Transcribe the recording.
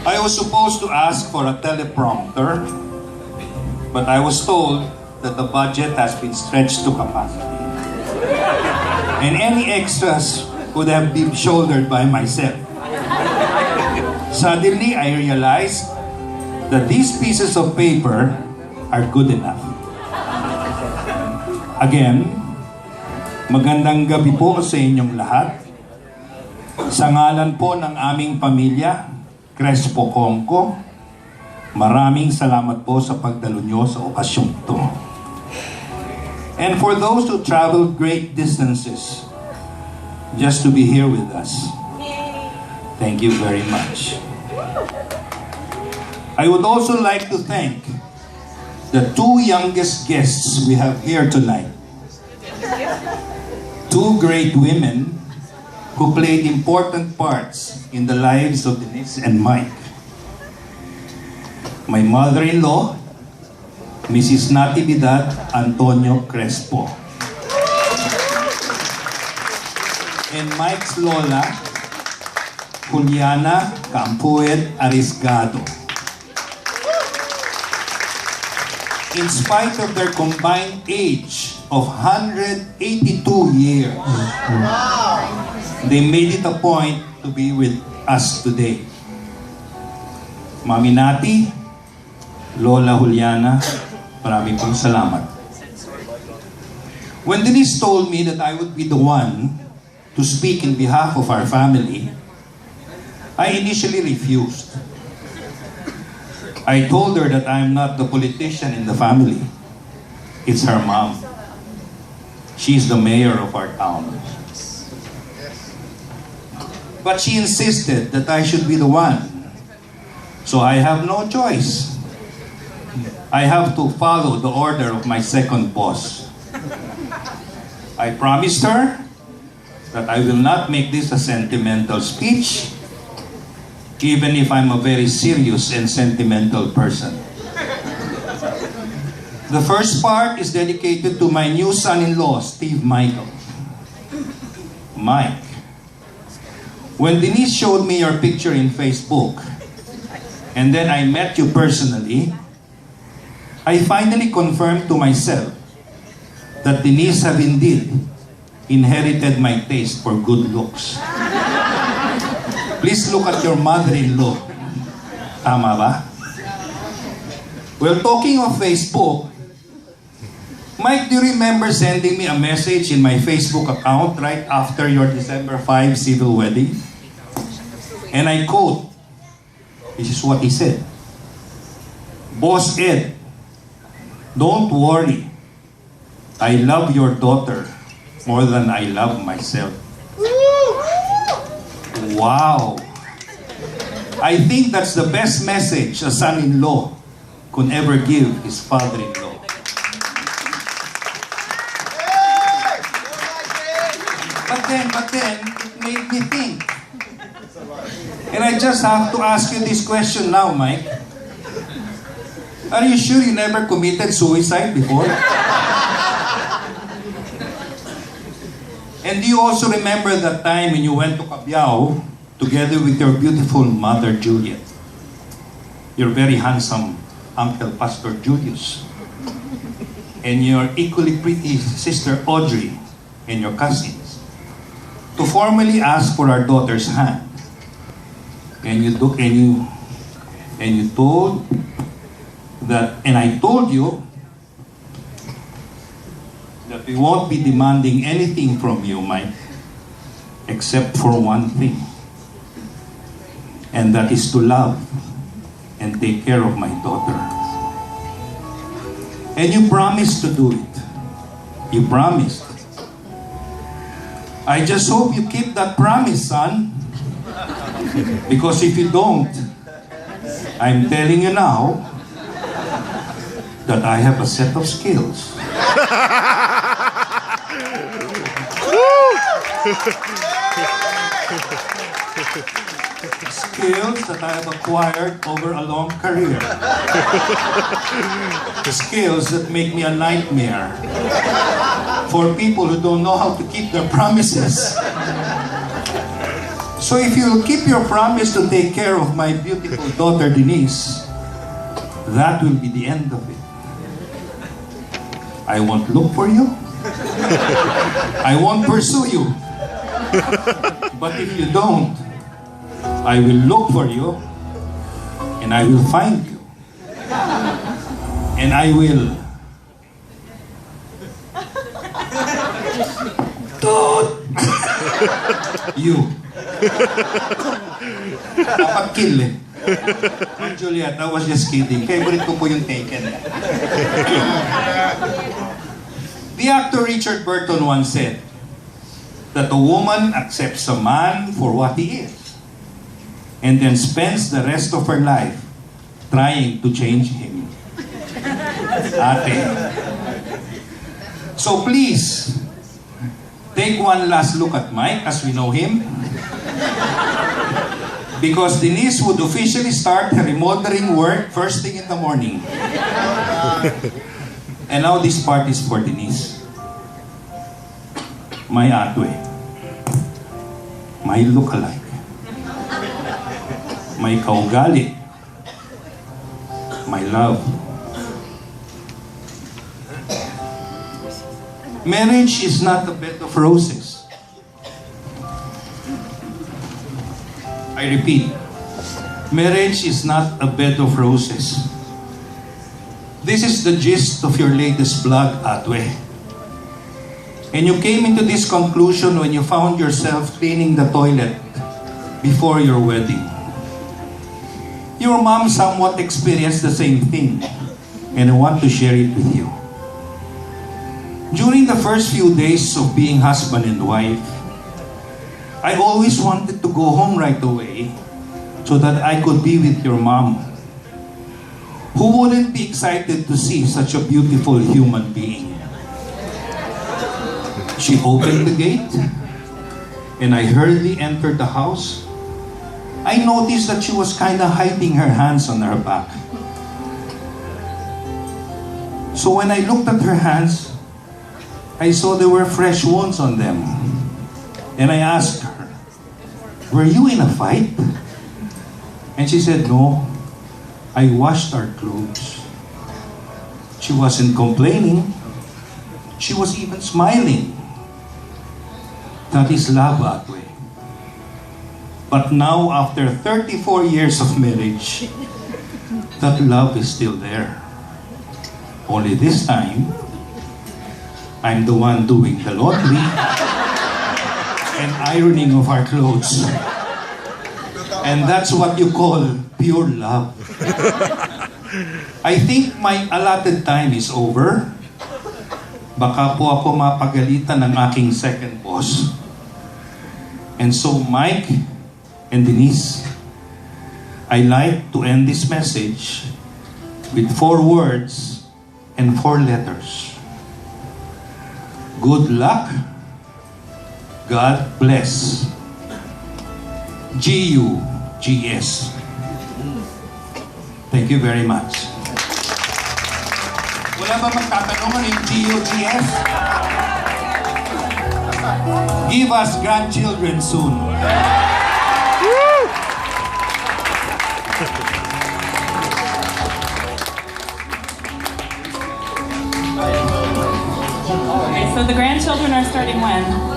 I was supposed to ask for a teleprompter, but I was told that the budget has been stretched to capacity. And any extras would have been shouldered by myself. Suddenly, I realized that these pieces of paper are good enough. Again, magandang gabi po sa inyong lahat. Sa ngalan po ng aming pamilya, Crespo Kongko, maraming salamat po sa pagdalo nyo sa okasyong ito. And for those who traveled great distances just to be here with us, thank you very much. I would also like to thank the two youngest guests we have here tonight. Two great women who played important parts in the lives of Denise and Mike. My mother-in-law, Mrs. Natividad Antonio Crespo. And Mike's lola, Juliana Campued Arisgado. In spite of their combined age of 182 years, they made it a point to be with us today. Mami Nati, Lola Juliana, maraming pong salamat. When Denise told me that I would be the one to speak in behalf of our family, I initially refused. I told her that I am not the politician in the family. It's her mom. She's the mayor of our town. But she insisted that I should be the one. So I have no choice. I have to follow the order of my second boss. I promised her that I will not make this a sentimental speech, even if I'm a very serious and sentimental person. The first part is dedicated to my new son-in-law, Steve Michael. Mike, when Denise showed me your picture in Facebook, and then I met you personally, I finally confirmed to myself that Denise have indeed inherited my taste for good looks. Please look at your mother-in-law. Tama ba? Well, talking of Facebook, Mike, do you remember sending me a message in my Facebook account right after your December 5 civil wedding? And I quote, this is what he said. Boss Ed, don't worry. I love your daughter more than I love myself. Wow! I think that's the best message a son-in-law could ever give his father-in-law. But then, it made me think. And I just have to ask you this question now, Mike. Are you sure you never committed suicide before? And do you also remember that time when you went to Cabiao together with your beautiful mother, Juliet? Your very handsome Uncle Pastor Julius. And your equally pretty sister, Audrey, and your cousins, to formally ask for our daughter's hand. And you told that, and I told you that we won't be demanding anything from you, Mike, except for one thing. And that is to love and take care of my daughter. And you promised to do it. You promised. I just hope you keep that promise, son. Because if you don't, I'm telling you now that I have a set of skills. Skills that I have acquired over a long career. Skills that make me a nightmare for people who don't know how to keep their promises. So if you'll keep your promise to take care of my beautiful daughter Denise, that will be the end of it. I won't look for you. I won't pursue you. But if you don't, I will look for you and I will find you. And I will you. Dapat kill eh. Ma'am Juliet, I was just kidding. Favorite ko po yung Taken. The actor Richard Burton once said that a woman accepts a man for what he is and then spends the rest of her life trying to change him. Ate. So please, take one last look at Mike as we know him. Because Denise would officially start her remodeling work first thing in the morning. And now this part is for Denise. My atwe. My look-alike. My kaugali. My love. Marriage is not a bed of roses. I repeat, marriage is not a bed of roses. This is the gist of your latest blog, Atwe. And you came into this conclusion when you found yourself cleaning the toilet before your wedding. Your mom somewhat experienced the same thing, and I want to share it with you. During the first few days of being husband and wife, I always wanted to go home right away so that I could be with your mom. Who wouldn't be excited to see such a beautiful human being? She opened the gate and I hurriedly entered the house. I noticed that she was kind of hiding her hands on her back. So when I looked at her hands, I saw there were fresh wounds on them. And I asked her, "Were you in a fight?" And she said, "No, I washed our clothes." She wasn't complaining. She was even smiling. That is love, Atwe. But now, after 34 years of marriage, that love is still there. Only this time, I'm the one doing the laundry and ironing of our clothes. And that's what you call pure love. I think my allotted time is over. Baka po ako mapagalitan ng aking second boss. And so Mike and Denise, I like to end this message with 4 words and 4 letters. Good luck. God bless. G-U-G-S. Thank you very much. Wala ba magtatanong ano yung G-U-G-S? Give us grandchildren soon. Okay, so the grandchildren are starting when?